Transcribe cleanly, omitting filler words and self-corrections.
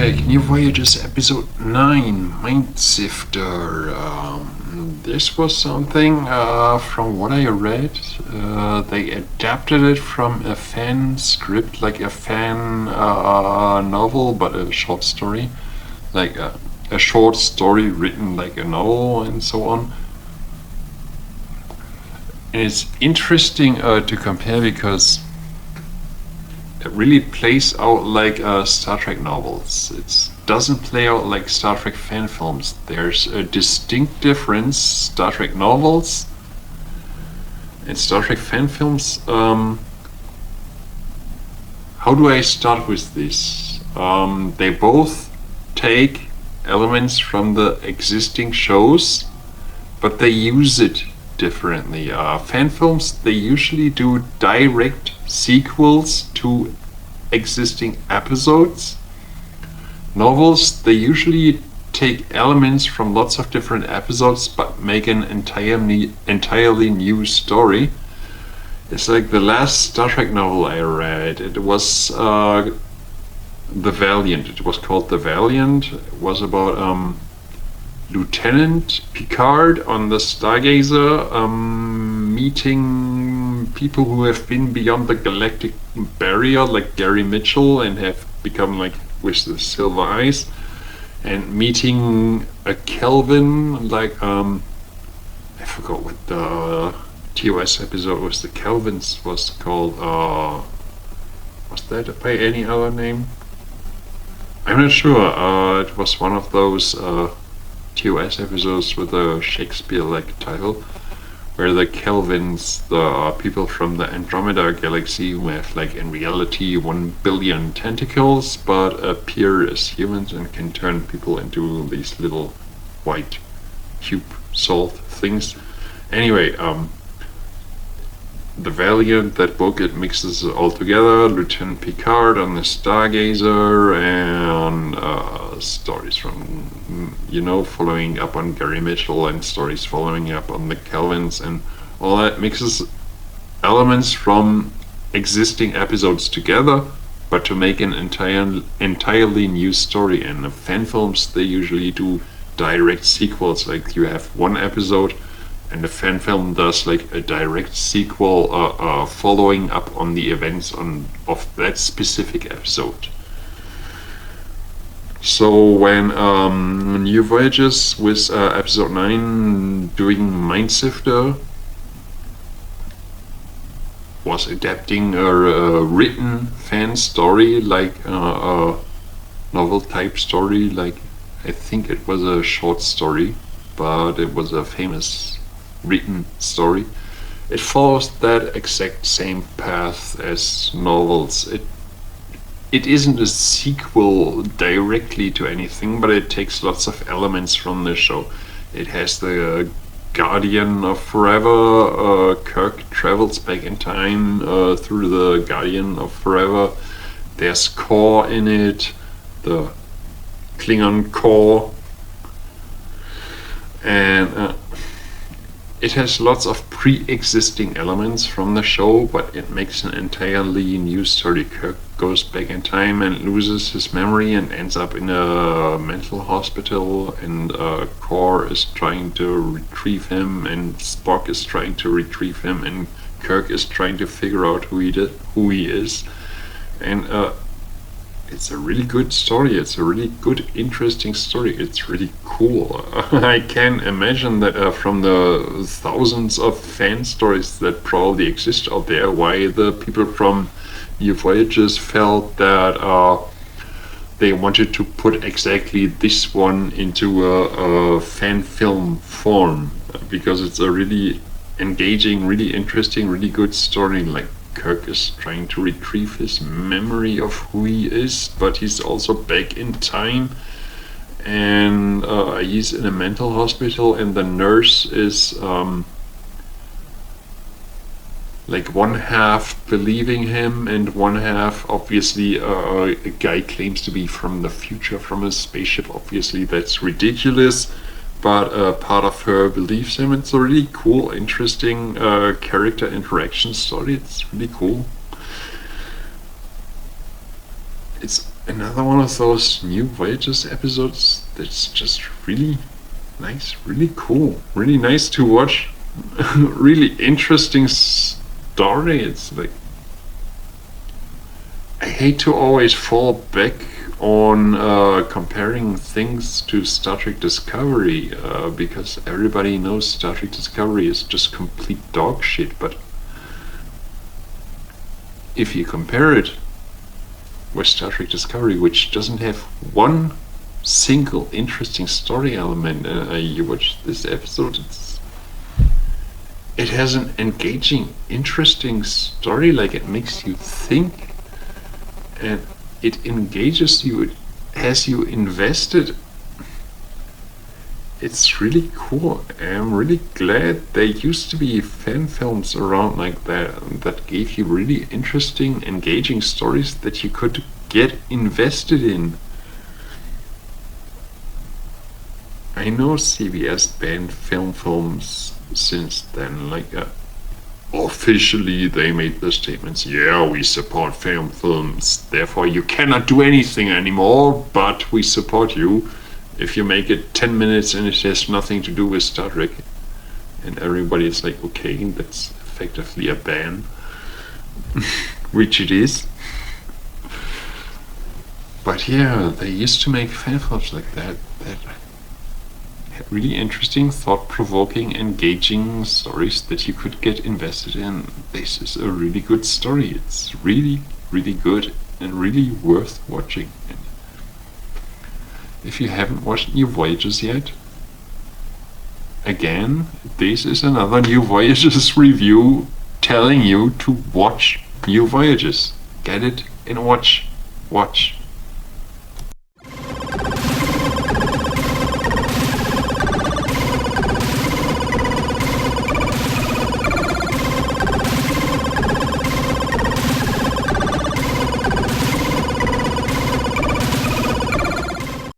Alright, New Voyages episode 9, Mind Sifter. This was something, from what I read, they adapted it from a fan script, like a fan novel, but a short story. Like a short story written like a novel and so on. And it's interesting to compare because it really plays out like Star Trek novels. It doesn't play out like Star Trek fan films. There's a distinct difference. Star Trek novels and Star Trek fan films. How do I start with this? They both take elements from the existing shows, but they use it differently. Fan films, they usually do direct sequels to existing episodes. Novels, they usually take elements from lots of different episodes but make an entirely new story. It's like the last Star Trek novel I read. It was The Valiant. It was called The Valiant. It was about Lieutenant Picard on the Stargazer meeting people who have been beyond the galactic barrier, like Gary Mitchell, and have become like with the silver eyes, and meeting a Kelvin, like I forgot what the TOS episode was. The Kelvins was called. Was that by any other name? I'm not sure. It was one of those TOS episodes with a Shakespeare-like title, where the Kelvins, the people from the Andromeda galaxy who have like in reality 1 billion tentacles but appear as humans and can turn people into these little white cube salt things. Anyway, The Valiant, that book, it mixes it all together. Lieutenant Picard on the Stargazer and stories from, following up on Gary Mitchell and stories following up on the Kelvins, and all that mixes elements from existing episodes together, but to make an entirely new story. And the fan films, they usually do direct sequels, like you have one episode and the fan film does like a direct sequel following up on the events of that specific episode. So when New Voyages with episode 9 doing Mind Sifter was adapting a written fan story, like a novel type story, like I think it was a short story, but it was a famous written story. It follows that exact same path as novels. It isn't a sequel directly to anything, but it takes lots of elements from the show. It has the Guardian of Forever. Kirk travels back in time through the Guardian of Forever. There's core in it, the Klingon core, and it has lots of pre-existing elements from the show, but it makes an entirely new story. Kirk goes back in time and loses his memory and ends up in a mental hospital, and Core is trying to retrieve him, and Spock is trying to retrieve him, and Kirk is trying to figure out who he is. And it's a really good story. It's a really good, interesting story. It's really cool. I can imagine that from the thousands of fan stories that probably exist out there, why the people from New Voyages felt that they wanted to put exactly this one into a fan film form, because it's a really engaging, really interesting, really good story. Like, Kirk is trying to retrieve his memory of who he is, but he's also back in time, and he's in a mental hospital, and the nurse is like one half believing him and one half, obviously, a guy claims to be from the future, from a spaceship. Obviously that's ridiculous, but part of her believes him. It's a really cool, interesting character interaction story. It's really cool. It's another one of those new Voyages episodes that's just really nice, really cool, really nice to watch. Really interesting story. It's like, I hate to always fall back on comparing things to Star Trek Discovery, because everybody knows Star Trek Discovery is just complete dog shit, but if you compare it with Star Trek Discovery, which doesn't have one single interesting story element, you watch this episode, it has an engaging, interesting story. Like, it makes you think, and it engages you, it has you invested. It's really cool. I'm really glad there used to be fan films around like that gave you really interesting, engaging stories that you could get invested in. I know CBS banned films since then, like, officially they made the statements, yeah, we support film films, therefore you cannot do anything anymore, but we support you if you make it 10 minutes and it has nothing to do with Star Trek. And everybody is like, okay, that's effectively a ban. Which it is. But yeah, they used to make fan films like that had really interesting, thought-provoking, engaging stories that you could get invested in. This is a really good story. It's really, really good and really worth watching. And if you haven't watched New Voyages yet, again, this is another New Voyages review telling you to watch New Voyages. Get it and watch. Watch.